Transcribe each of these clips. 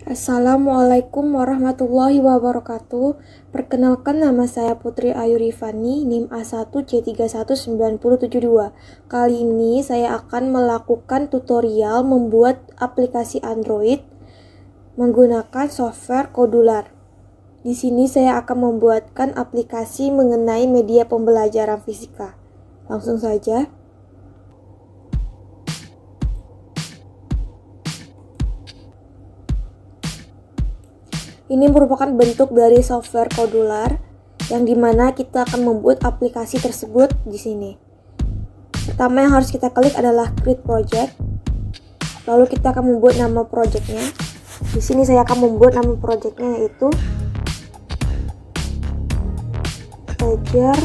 Assalamualaikum warahmatullahi wabarakatuh. Perkenalkan, nama saya Putri Ayu Rifani, NIM A1C319072. Kali ini saya akan melakukan tutorial membuat aplikasi Android menggunakan software Kodular. Di sini saya akan membuatkan aplikasi mengenai media pembelajaran fisika. Langsung saja. Ini merupakan bentuk dari software Kodular yang dimana kita akan membuat aplikasi tersebut di sini. Pertama yang harus kita klik adalah Create Project. Lalu kita akan membuat nama projectnya. Di sini saya akan membuat nama projectnya yaitu Belajar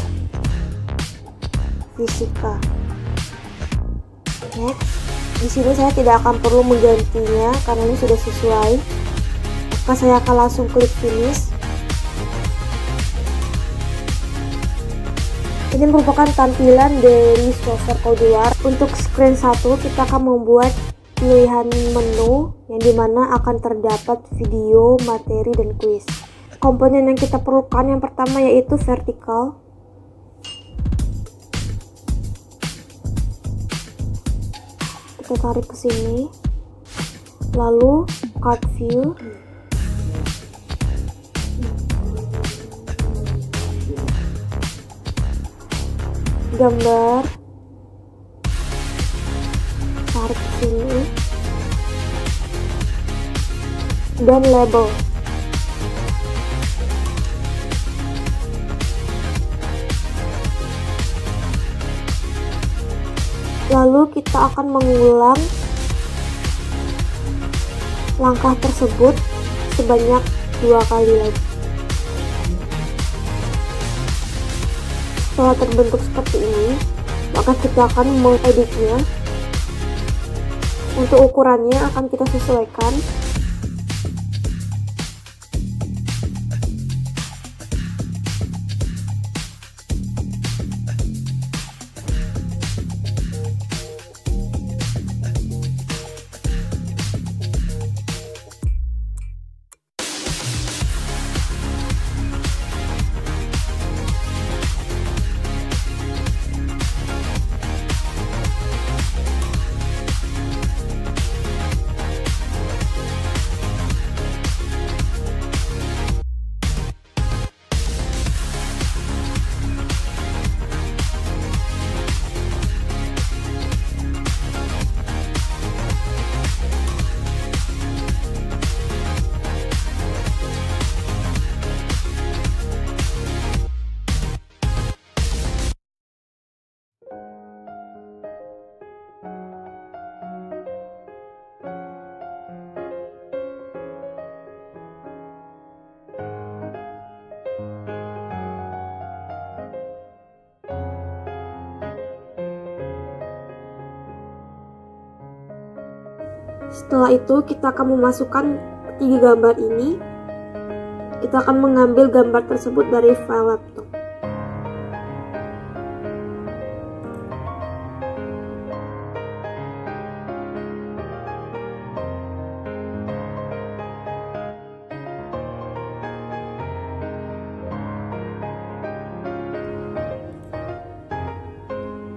Fisika. Next. Di sini saya tidak akan perlu menggantinya karena ini sudah sesuai. Maka saya akan langsung klik finish. Ini merupakan tampilan dari software Kodular. Untuk screen 1 kita akan membuat pilihan menu yang dimana akan terdapat video, materi, dan kuis. Komponen yang kita perlukan yang pertama yaitu vertikal. Kita tarik ke sini. Lalu card view. Gambar, tarik ke sini, dan label. Lalu kita akan mengulang langkah tersebut sebanyak 2 kali lagi. Setelah terbentuk seperti ini, maka kita akan mengeditnya. Untuk ukurannya akan kita sesuaikan. Setelah itu kita akan memasukkan 3 gambar ini. Kita akan mengambil gambar tersebut dari file laptop.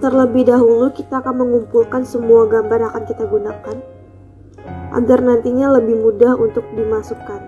Terlebih dahulu kita akan mengumpulkan semua gambar yang akan kita gunakan agar nantinya lebih mudah untuk dimasukkan.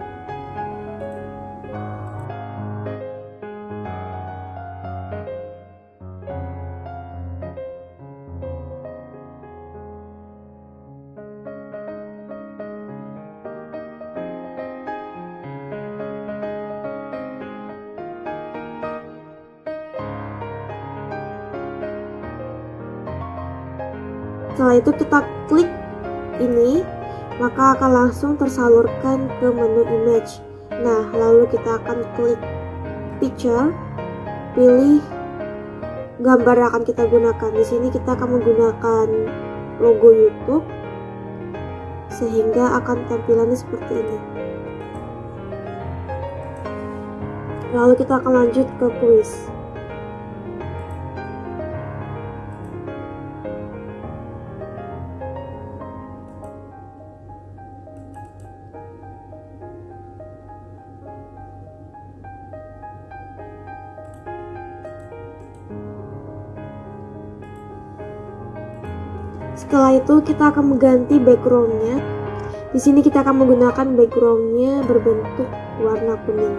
Setelah itu kita klik ini, maka akan langsung tersalurkan ke menu image. Nah, lalu kita akan klik picture, pilih gambar yang akan kita gunakan. Di sini kita akan menggunakan logo YouTube, sehingga akan tampilannya seperti ini. Lalu kita akan lanjut ke kuis. Setelah itu kita akan mengganti backgroundnya. Di sini kita akan menggunakan backgroundnya berbentuk warna kuning.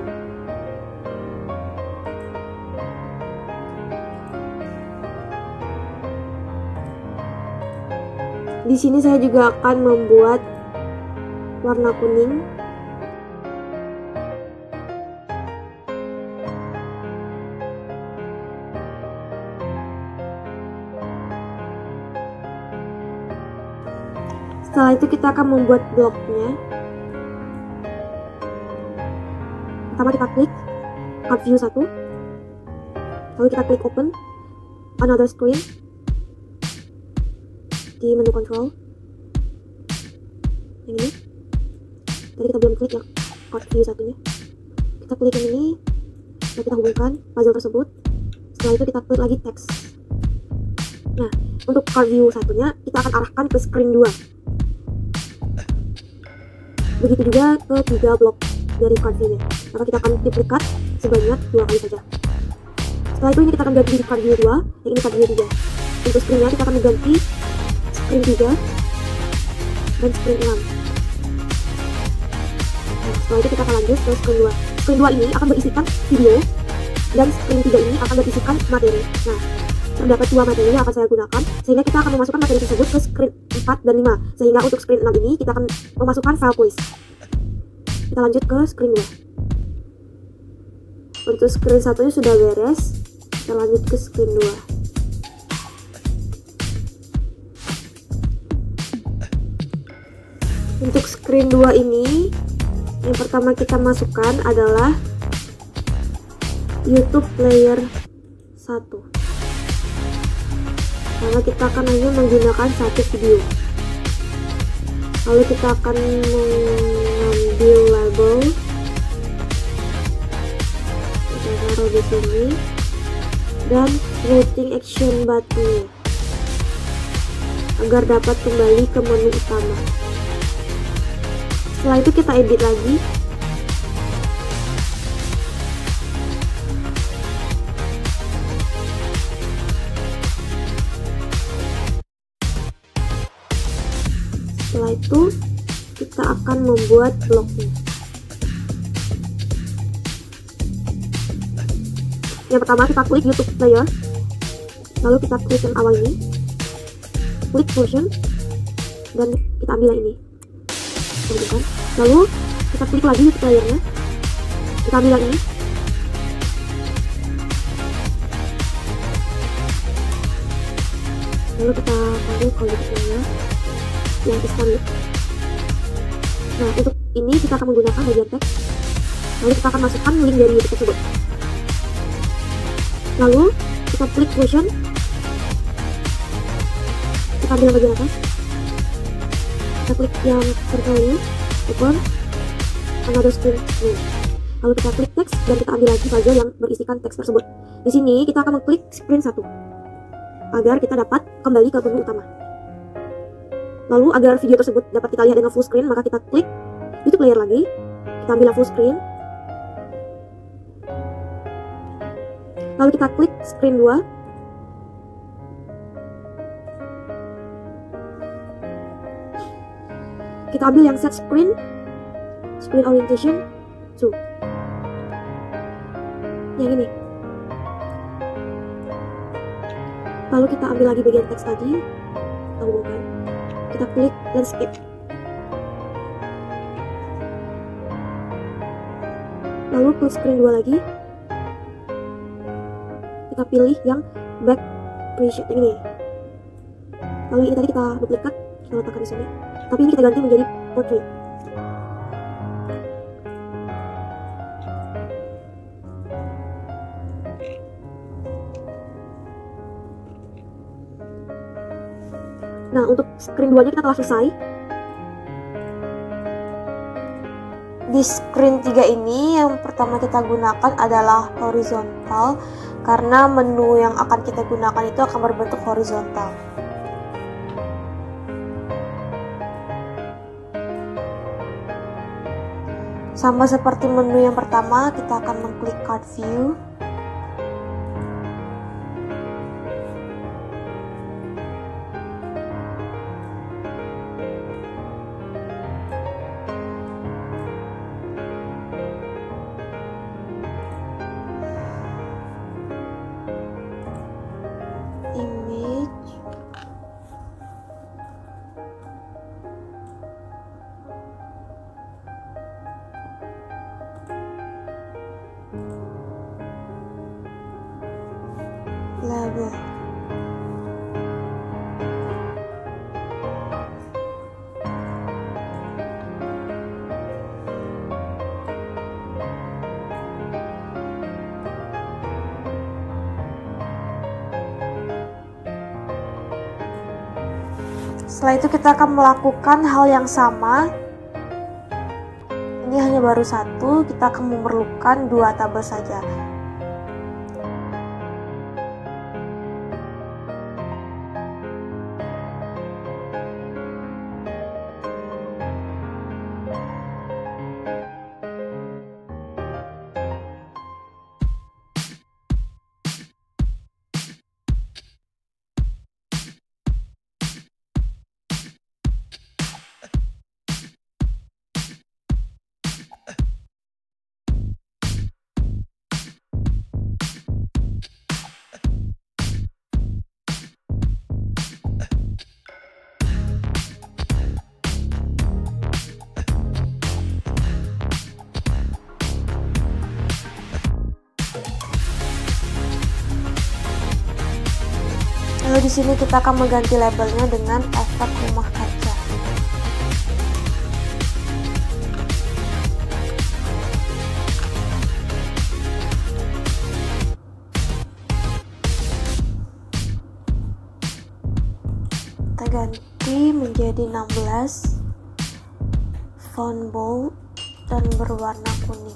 Di sini saya juga akan membuat warna kuning. Setelah itu kita akan membuat bloknya. Pertama kita klik Card View 1, lalu kita klik Open Another Screen di menu Control. Yang ini. Tadi kita belum klik yang Card View 1-nya. Kita klik yang ini, dan kita hubungkan puzzle tersebut. Setelah itu kita klik lagi Text. Nah, untuk Card View 1-nya kita akan arahkan ke screen 2. Begitu juga ke 3 blok dari card view-nya. Maka kita akan duplikat sebanyak 2 kali saja. Setelah itu ini kita akan ganti di card view 2, yang ini card view 3. Untuk screen-nya kita akan mengganti screen 3 dan screen 6. Nah, setelah itu kita akan lanjut ke screen 2. Screen 2 ini akan berisikan video, dan screen 3 ini akan berisikan materi. Nah, terdapat 2 materi yang akan saya gunakan, sehingga kita akan memasukkan materi tersebut ke screen 4 dan 5. Sehingga untuk screen 6 ini kita akan memasukkan file quiz. Kita lanjut ke screen 2. Untuk screen 1 nya sudah beres. Kita lanjut ke screen 2. Untuk screen 2 ini, yang pertama kita masukkan adalah YouTube Player 1. Karena kita akan hanya menggunakan satu video. Lalu kita akan mengambil label, kita taruh di sini, dan routing action button agar dapat kembali ke menu utama. Setelah itu kita edit lagi. Setelah itu kita akan membuat bloknya. Yang pertama kita klik YouTube Player, lalu kita klik yang awal ini, klik Version, dan kita ambil yang ini. Lalu kita klik lagi YouTube Player-nya, kita ambil yang ini, lalu kita taruh ke YouTube Player yang Islamic. Nah, untuk ini kita akan menggunakan bagian teks, lalu kita akan masukkan link dari YouTube tersebut. Lalu kita klik Version, kita ambil yang bagian atas, kita klik yang circle ini, Open Another Screen. Lalu kita klik teks dan kita ambil lagi puzzle yang berisikan teks tersebut. Di sini kita akan mengklik screen 1 agar kita dapat kembali ke menu utama. Lalu agar video tersebut dapat kita lihat dengan full screen, maka kita klik YouTube Player lagi, kita ambil yang full screen, lalu kita klik screen 2, kita ambil yang set screen orientation 2, yang ini. Lalu kita ambil lagi bagian teks tadi, kita hubungkan, kita klik landscape, lalu klik screen 2 lagi, kita pilih yang back preset yang ini. Lalu ini tadi kita duplikat, kita letakkan di sini, tapi ini kita ganti menjadi portrait. Nah, untuk screen 2 nya kita telah selesai. Di screen 3 ini yang pertama kita gunakan adalah horizontal, karena menu yang akan kita gunakan itu akan berbentuk horizontal. Sama seperti menu yang pertama, kita akan mengklik card view. label. Setelah itu kita akan melakukan hal yang sama. Ini hanya baru satu, kita akan memerlukan 2 tabel saja. Lalu di sini kita akan mengganti labelnya dengan efek rumah kaca. Kita ganti menjadi 16, font bold dan berwarna kuning.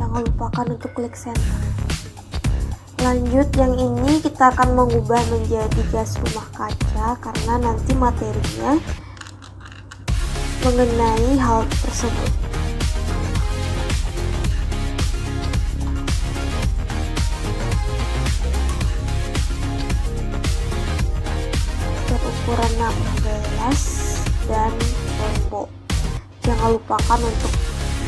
Jangan lupakan untuk klik center. Lanjut, yang ini kita akan mengubah menjadi jas rumah kaca karena nanti materinya mengenai hal tersebut. Berukuran 16 dan font bold. Jangan lupakan untuk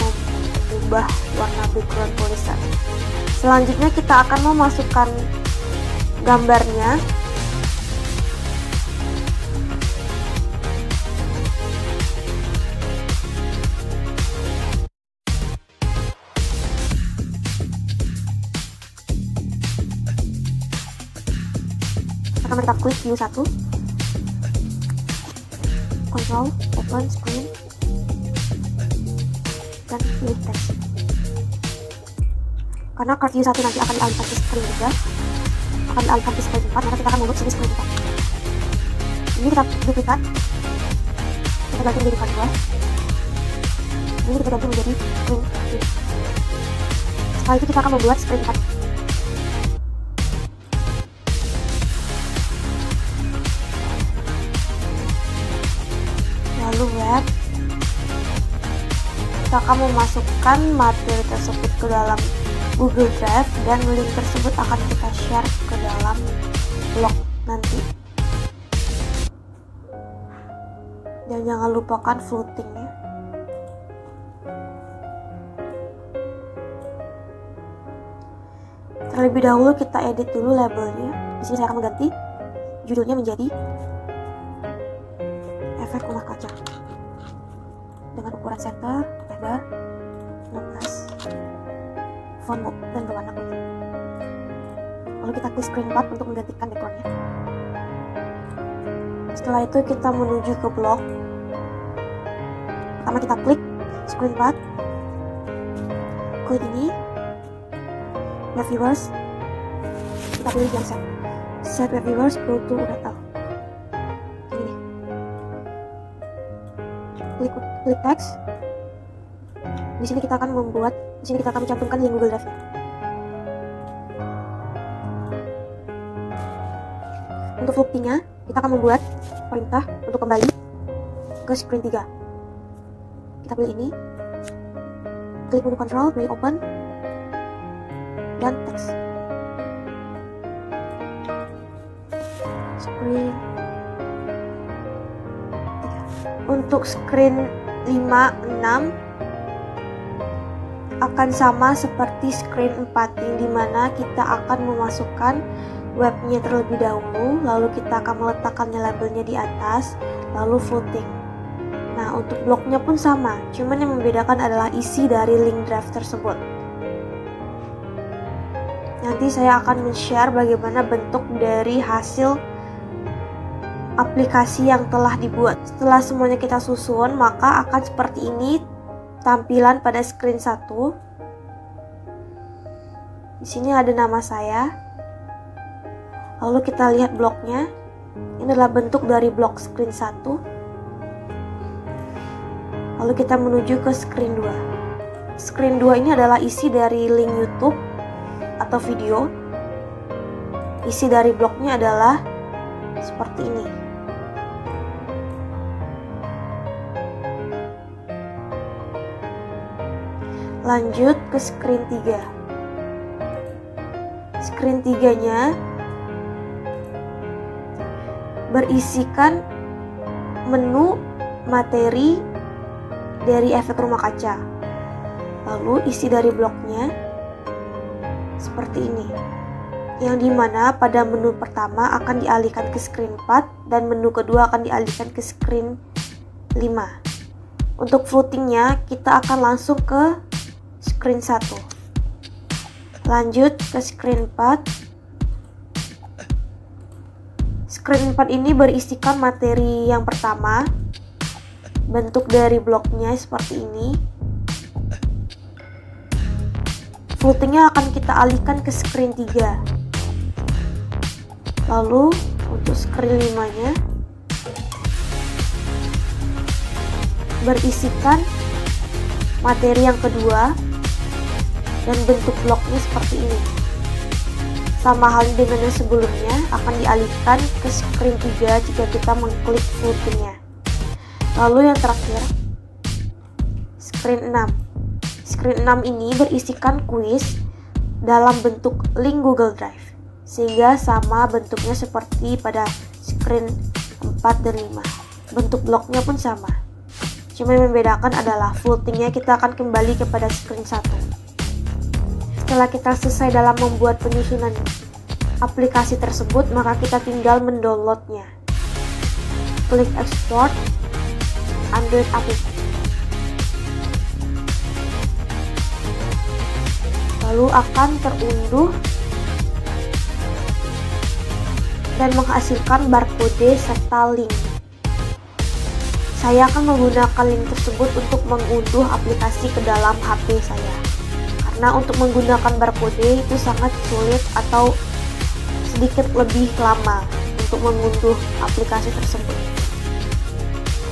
mengubah warna background tulisan. Selanjutnya kita akan memasukkan gambarnya. Akan kita klik view 1, control, open screen, dan pilih text. Karena card view 1 nanti akan dialihkan ke screen 3, akan dialihkan ke screen 4, maka kita akan membuat sini screen 4. Ini kita duplikat, kita ganti menjadi card 2, ini kita ganti menjadi screen 3. Setelah itu kita akan membuat screen 4. Lalu web, kita akan memasukkan materi tersebut ke dalam Google Drive dan link tersebut akan kita share ke dalam blog nanti. Dan jangan lupakan floating ya. Terlebih dahulu kita edit dulu labelnya. Di sini saya akan mengganti judulnya menjadi efek rumah kaca dengan ukuran center, lebar 16, font bold dan berwarna kuning. Lalu kita klik screen 4 untuk menggantikan backgroundnya. Setelah itu kita menuju ke blog. Pertama kita klik screen 4, klik ini, web viewers, kita pilih yang set web viewers go to URL. Ini, klik text. Di sini kita akan mencantumkan link Google Drive-nya. Untuk floating-nya, kita akan membuat perintah untuk kembali ke screen 3. Kita pilih ini, klik menu control, pilih open, dan text. Screen 3. Untuk screen 5, 6 akan sama seperti screen 4, yang dimana kita akan memasukkan webnya terlebih dahulu, lalu kita akan meletakkannya labelnya di atas, lalu floating. Nah, untuk bloknya pun sama, cuman yang membedakan adalah isi dari link drive tersebut. Nanti saya akan men-share bagaimana bentuk dari hasil aplikasi yang telah dibuat. Setelah semuanya kita susun, maka akan seperti ini tampilan pada screen 1. Di sini ada nama saya. Lalu kita lihat bloknya. Ini adalah bentuk dari blok screen 1. Lalu kita menuju ke screen 2. Screen 2 ini adalah isi dari link YouTube atau video. Isi dari bloknya adalah seperti ini. Lanjut ke screen 3. Screen 3-nya berisikan menu materi dari efek rumah kaca. Lalu isi dari bloknya seperti ini, yang dimana pada menu pertama akan dialihkan ke screen 4 dan menu kedua akan dialihkan ke screen 5. Untuk floatingnya kita akan langsung ke screen 1. Lanjut ke screen 4. Screen 4 ini berisikan materi yang pertama. Bentuk dari bloknya seperti ini. Floatingnya akan kita alihkan ke screen 3. Lalu untuk screen 5-nya berisikan materi yang kedua dan bentuk bloknya seperti ini. Sama halnya dengan yang sebelumnya, akan dialihkan ke screen 3 jika kita mengklik floatingnya. Lalu yang terakhir, screen 6. Screen 6 ini berisikan kuis dalam bentuk link Google Drive, sehingga sama bentuknya seperti pada screen 4 dan 5. Bentuk bloknya pun sama, cuma yang membedakan adalah floatingnya kita akan kembali kepada screen 1. Setelah kita selesai dalam membuat penyusunan aplikasi tersebut, maka kita tinggal mendownloadnya. Klik export Android application. Lalu akan terunduh dan menghasilkan barcode serta link. Saya akan menggunakan link tersebut untuk mengunduh aplikasi ke dalam HP saya. Karena untuk menggunakan barcode itu sangat sulit atau sedikit lebih lama untuk mengunduh aplikasi tersebut.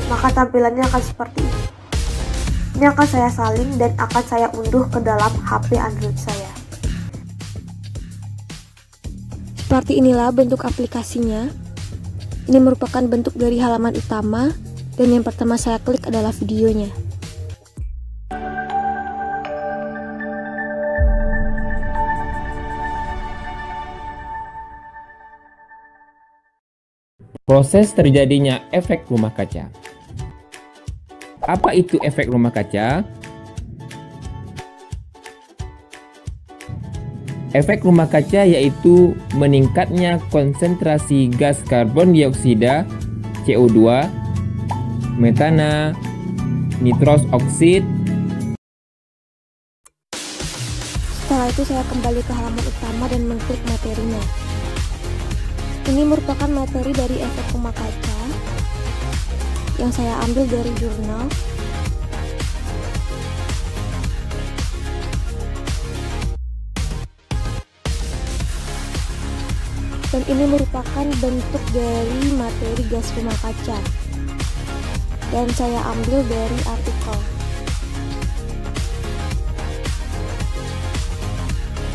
Maka tampilannya akan seperti ini. Ini akan saya salin dan akan saya unduh ke dalam HP Android saya. Seperti inilah bentuk aplikasinya. Ini merupakan bentuk dari halaman utama, dan yang pertama saya klik adalah videonya. Proses terjadinya efek rumah kaca. Apa itu efek rumah kaca? Efek rumah kaca yaitu meningkatnya konsentrasi gas karbon dioksida, CO2, metana, nitros oksid. Setelah itu saya kembali ke halaman utama dan mengklik materinya. Ini merupakan materi dari efek rumah kaca yang saya ambil dari jurnal. Dan ini merupakan bentuk dari materi gas rumah kaca. Dan saya ambil dari artikel.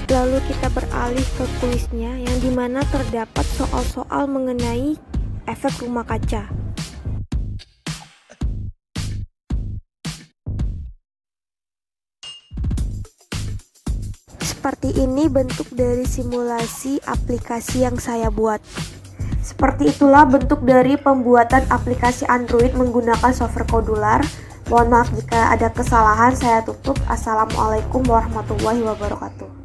Lalu kita beralih ke kuisnya, yang dimana terdapat soal-soal mengenai efek rumah kaca. Seperti ini bentuk dari simulasi aplikasi yang saya buat. Seperti itulah bentuk dari pembuatan aplikasi Android menggunakan software Codular. Mohon maaf jika ada kesalahan, saya tutup. Assalamualaikum warahmatullahi wabarakatuh.